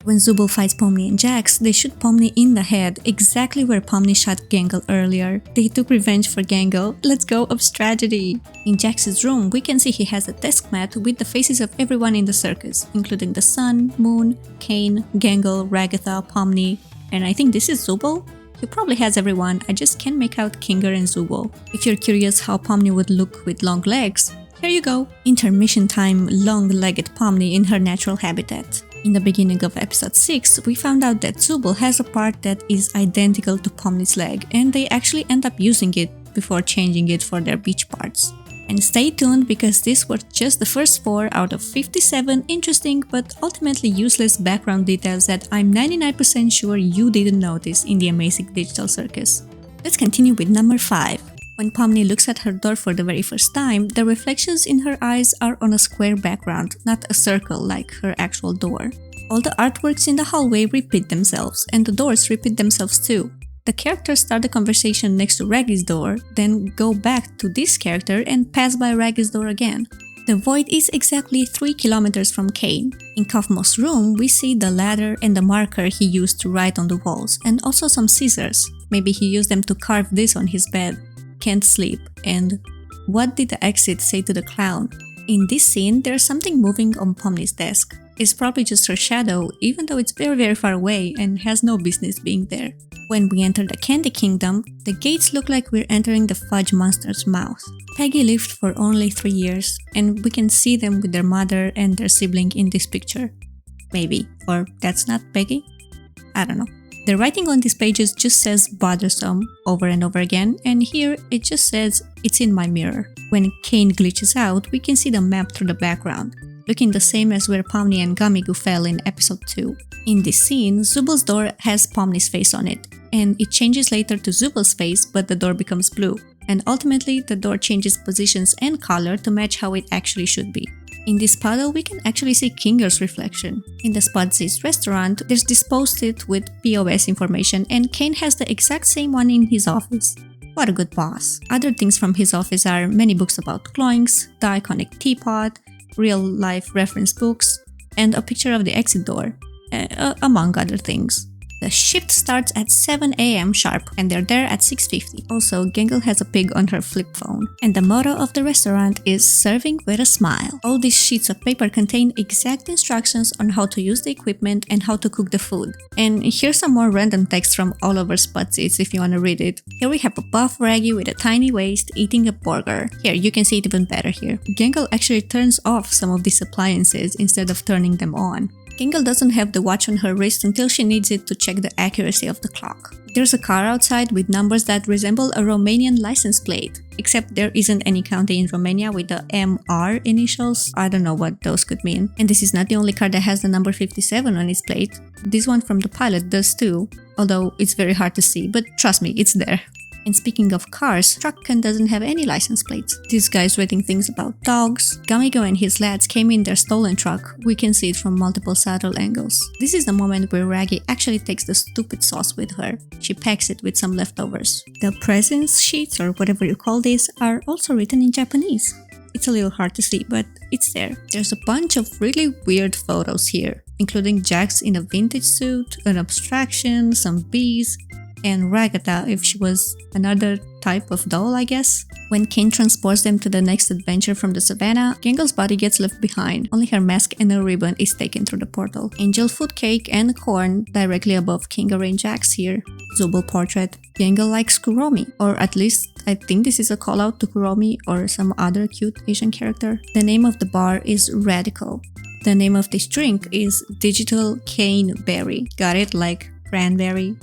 When Zubul fights Pomni and Jax, they shoot Pomni in the head, exactly where Pomni shot Gangle earlier. They took revenge for Gangle. Let's go of strategy! In Jax's room, we can see he has a desk mat with the faces of everyone in the circus, including the Sun, Moon, Kane, Gangle, Ragatha, Pomni, and I think this is Zubul? He probably has everyone, I just can't make out Kinger and Zubul. If you're curious how Pomni would look with long legs, here you go! Intermission time, long-legged Pomni in her natural habitat. In the beginning of episode 6, we found out that Zubul has a part that is identical to Pomni's leg, and they actually end up using it before changing it for their beach parts. And stay tuned because these were just the first 4 out of 57 interesting but ultimately useless background details that I'm 99% sure you didn't notice in the amazing digital circus. Let's continue with number 5. When Pomni looks at her door for the very first time, the reflections in her eyes are on a square background, not a circle like her actual door. All the artworks in the hallway repeat themselves, and the doors repeat themselves too. The characters start the conversation next to Raggy's door, then go back to this character and pass by Raggy's door again. The void is exactly 3 kilometers from Kane. In Kaufmo's room, we see the ladder and the marker he used to write on the walls, and also some scissors. Maybe he used them to carve this on his bed. Can't sleep, and what did the exit say to the clown? In this scene, there's something moving on Pomni's desk. It's probably just her shadow, even though it's very far away and has no business being there. When we enter the Candy Kingdom, the gates look like we're entering the Fudge Monster's mouth. Peggy lived for only 3 years, and we can see them with their mother and their sibling in this picture. Maybe, or that's not Peggy? I don't know. The writing on these pages just says bothersome over and over again, and here it just says it's in my mirror. When Kane glitches out, we can see the map through the background, looking the same as where Pomni and Gamigu fell in episode 2. In this scene, Zubul's door has Pomni's face on it, and it changes later to Zubul's face, but the door becomes blue, and ultimately the door changes positions and color to match how it actually should be. In this puddle, we can actually see Kinger's reflection. In the Spudsy's restaurant, there's this post-it with POS information, and Kane has the exact same one in his office. What a good boss. Other things from his office are many books about Cloinks, the iconic teapot, real-life reference books, and a picture of the exit door, among other things. The shift starts at 7 AM sharp, and they're there at 6:50. Also, Gangle has a pig on her flip phone. And the motto of the restaurant is serving with a smile. All these sheets of paper contain exact instructions on how to use the equipment and how to cook the food. And here's some more random text from all over Spudsy's if you want to read it. Here we have a buff Raggy with a tiny waist eating a burger. Here, you can see it even better here. Gangle actually turns off some of these appliances instead of turning them on. Gangle doesn't have the watch on her wrist until she needs it to check the accuracy of the clock. There's a car outside with numbers that resemble a Romanian license plate, except there isn't any county in Romania with the MR initials. I don't know what those could mean. And this is not the only car that has the number 57 on its plate. This one from the pilot does too, although it's very hard to see, but trust me, it's there. And speaking of cars, Truckkin doesn't have any license plates. This guy's writing things about dogs. Gamigo and his lads came in their stolen truck. We can see it from multiple subtle angles. This is the moment where Raggy actually takes the stupid sauce with her. She packs it with some leftovers. The presents sheets, or whatever you call this, are also written in Japanese. It's a little hard to see, but it's there. There's a bunch of really weird photos here, including Jax in a vintage suit, an abstraction, some bees, and Ragatha if she was another type of doll, I guess. When Kane transports them to the next adventure from the savannah, Gangle's body gets left behind. Only her mask and a ribbon is taken through the portal. Angel food cake and corn directly above Kinger and Jax here. Zubul portrait. Gangle likes Kuromi, or at least I think this is a call out to Kuromi or some other cute Asian character. The name of the bar is Radical. The name of this drink is Digital Cane Berry. Got it? Like cranberry.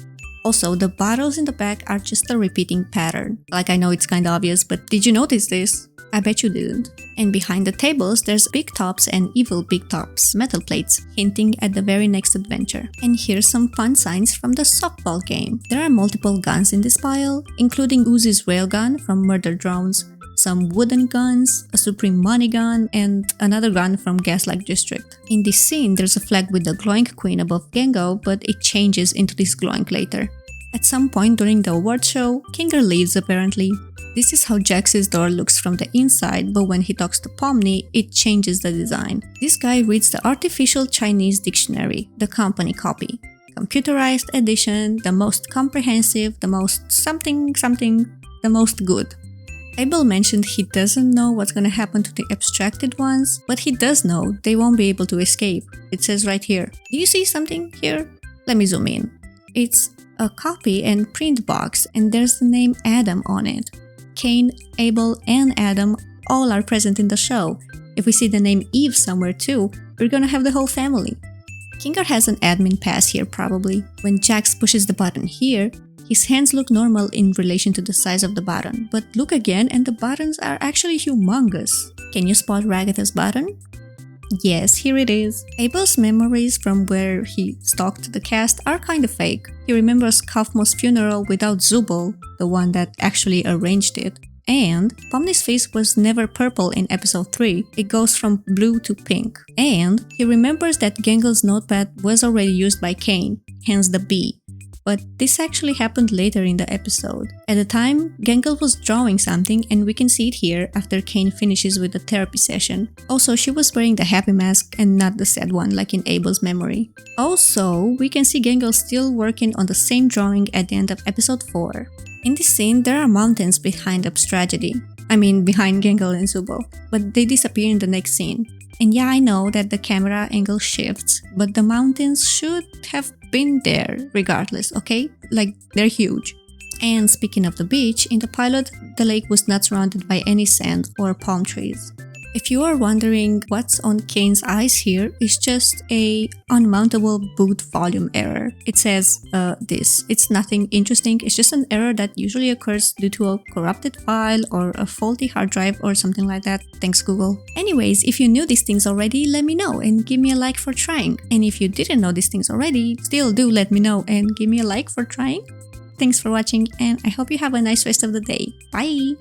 Also, the bottles in the back are just a repeating pattern. Like, I know it's kinda obvious, but did you notice this? I bet you didn't. And behind the tables, there's Big Tops and Evil Big Tops metal plates, hinting at the very next adventure. And here's some fun signs from the softball game. There are multiple guns in this pile, including Uzi's railgun from Murder Drones, some wooden guns, a Supreme Money gun, and another gun from Gaslight District. In this scene, there's a flag with the glowing queen above Gengo, but it changes into this glowing later. At some point during the award show, Kinger leaves apparently. This is how Jax's door looks from the inside, but when he talks to Pomni, it changes the design. This guy reads the artificial Chinese dictionary, the company copy. Computerized edition, the most comprehensive, the most something, the most good. Abel mentioned he doesn't know what's gonna happen to the abstracted ones, but he does know they won't be able to escape. It says right here. Do you see something here? Let me zoom in. It's a copy and print box, and there's the name Adam on it. Cain, Abel, and Adam all are present in the show. If we see the name Eve somewhere too, we're gonna have the whole family. Kinger has an admin pass here probably. When Jax pushes the button here, his hands look normal in relation to the size of the button, but look again and the buttons are actually humongous. Can you spot Ragatha's button? Yes, here it is. Abel's memories from where he stalked the cast are kind of fake. He remembers Kaufmo's funeral without Zubul, the one that actually arranged it. And Pomni's face was never purple in episode 3, it goes from blue to pink. And he remembers that Gengel's notepad was already used by Cain, hence the B. But this actually happened later in the episode. At the time, Gengel was drawing something and we can see it here after Cain finishes with the therapy session. Also, she was wearing the happy mask and not the sad one like in Abel's memory. Also, we can see Gengel still working on the same drawing at the end of episode 4. In this scene, there are mountains behind Up's tragedy. Behind Gengel and Zubul, but they disappear in the next scene. And yeah, I know that the camera angle shifts, but the mountains should have been there regardless, okay? Like, they're huge. And speaking of the beach, in the pilot, the lake was not surrounded by any sand or palm trees. If you are wondering what's on Cain's eyes here, it's just a unmountable boot volume error. It says this. It's nothing interesting, it's just an error that usually occurs due to a corrupted file or a faulty hard drive or something like that. Thanks Google. Anyways, if you knew these things already, let me know and give me a like for trying. And if you didn't know these things already, still do let me know and give me a like for trying. Thanks for watching and I hope you have a nice rest of the day. Bye!